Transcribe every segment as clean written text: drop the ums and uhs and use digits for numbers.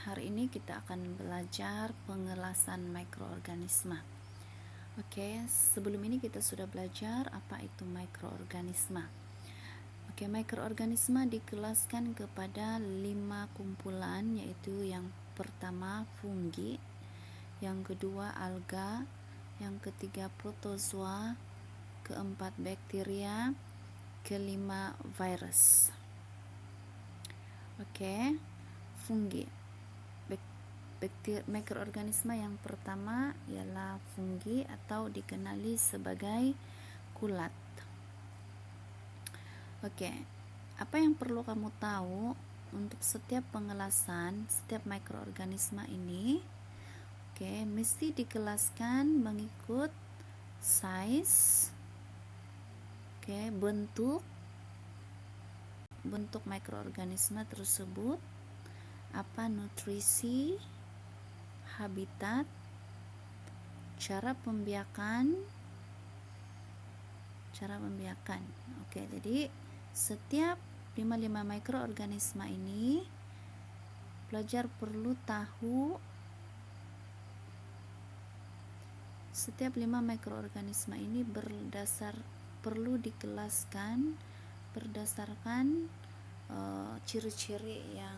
hari ini kita akan belajar pengelasan mikroorganisme. Sebelum ini kita sudah belajar apa itu mikroorganisme. Mikroorganisme dikelaskan kepada 5 kumpulan, yaitu yang pertama fungi, yang kedua alga, yang ketiga protozoa, keempat bakteria, kelima virus. Fungi. Mikroorganisme yang pertama ialah fungi atau dikenali sebagai kulat. Apa yang perlu kamu tahu untuk setiap pengelasan setiap mikroorganisme ini? Mesti dikelaskan mengikut size, bentuk mikroorganisme tersebut, apa nutrisi, habitat, cara pembiakan. Jadi setiap 5 mikroorganisme ini pelajar perlu tahu. Setiap 5 mikroorganisme ini perlu dikelaskan berdasarkan ciri-ciri yang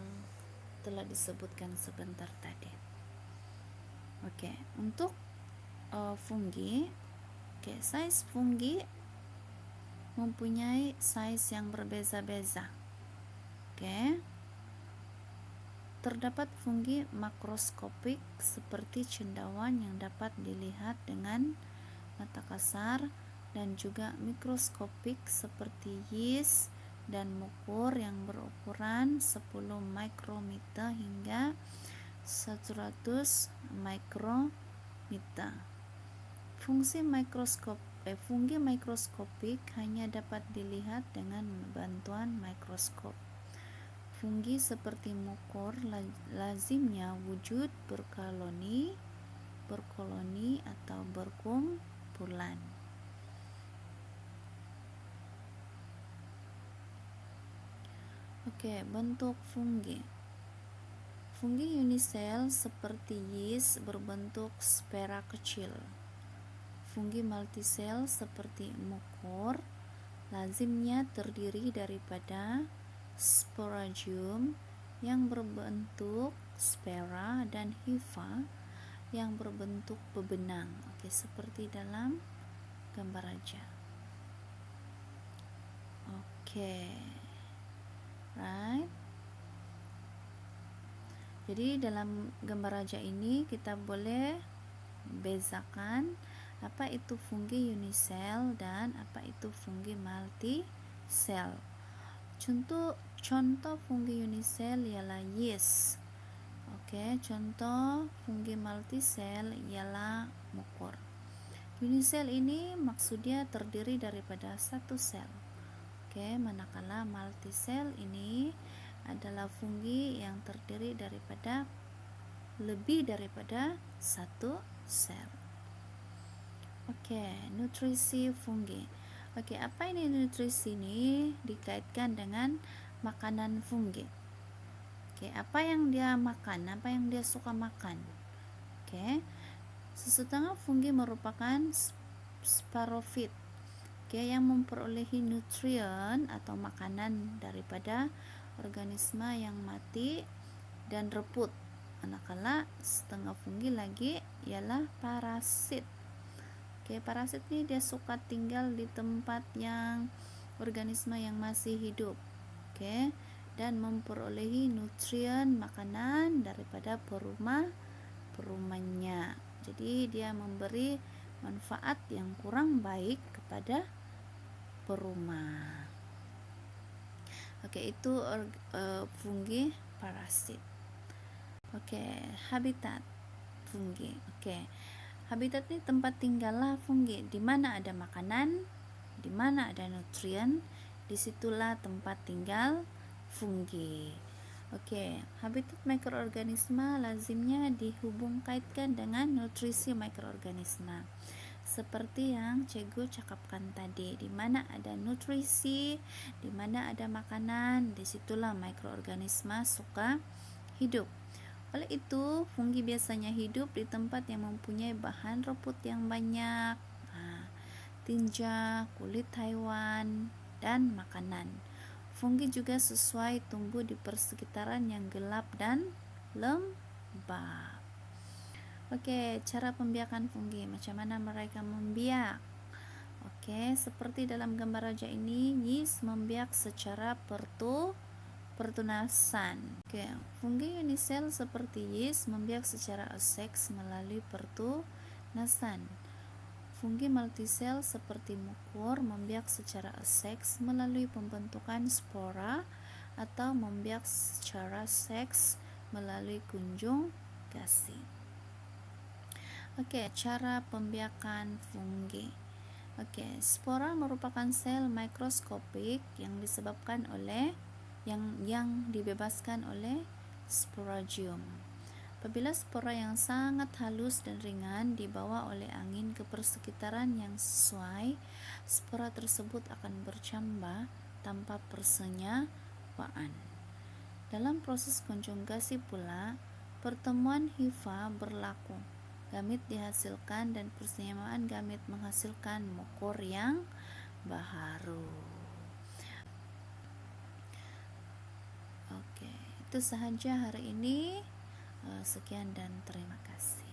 telah disebutkan sebentar tadi. Untuk fungi, size fungi mempunyai size yang berbeza-beza. Terdapat fungi makroskopik seperti cendawan yang dapat dilihat dengan mata kasar, dan juga mikroskopik seperti yeast dan mukur yang berukuran 10 mikrometer hingga 100 mikrometer. Fungi mikroskopik hanya dapat dilihat dengan bantuan mikroskop. Fungi seperti mukur lazimnya wujud berkoloni atau berkumpulan. Bentuk fungi. Fungi unisel seperti yeast berbentuk spora kecil. Fungi multisel seperti mukur lazimnya terdiri daripada sporangium yang berbentuk spora dan hifa yang berbentuk bebenang, seperti dalam gambar raja. Jadi dalam gambar raja ini kita boleh bezakan apa itu fungi unisel dan apa itu fungi multisel. Contoh fungi unisel ialah yeast. Contoh fungi multisel ialah mukur. Unisel ini maksudnya terdiri daripada satu sel. Manakala multisel ini adalah fungi yang terdiri daripada lebih daripada satu sel. Nutrisi fungi. Apa ini nutrisi ini? Dikaitkan dengan makanan fungi. Apa yang dia makan? Apa yang dia suka makan? Sesetengah fungi merupakan sporofit, yang memperolehi nutrien atau makanan daripada organisme yang mati dan reput. Manakala setengah fungi lagi ialah parasit. Parasit ini dia suka tinggal di tempat yang organisme yang masih hidup, dan memperolehi nutrien makanan daripada perumahannya. Jadi dia memberi manfaat yang kurang baik kepada perumah. Itu fungi parasit. Habitat fungi. Habitat ini tempat tinggallah fungi. Di mana ada makanan, di mana ada nutrien, disitulah tempat tinggal fungi. Habitat mikroorganisme lazimnya dihubung-kaitkan dengan nutrisi mikroorganisme. Seperti yang Cikgu cakapkan tadi, di mana ada nutrisi, di mana ada makanan, disitulah mikroorganisme suka hidup. Oleh itu, fungi biasanya hidup di tempat yang mempunyai bahan rumput yang banyak, tinja, kulit hewan, dan makanan. Fungi juga sesuai tumbuh di persekitaran yang gelap dan lembab. Oke, cara pembiakan fungi. Macam mana mereka membiak? Oke, seperti dalam gambar raja ini, yeast membiak secara pertunasan. Oke, fungi unisel seperti yeast membiak secara aseks melalui pertunasan. Fungi multisel seperti mukur membiak secara aseks melalui pembentukan spora atau membiak secara seks melalui konjugasi. Oke, cara pembiakan fungi. Oke, spora merupakan sel mikroskopik yang disebabkan oleh yang dibebaskan oleh sporangium. Apabila spora yang sangat halus dan ringan dibawa oleh angin ke persekitaran yang sesuai, spora tersebut akan bercambah tanpa persenyawaan. Dalam proses konjugasi pula, pertemuan hifa berlaku. Gamit dihasilkan dan persenyawaan gamit menghasilkan mukur yang baharu. Oke, itu sahaja hari ini. Sekian dan terima kasih.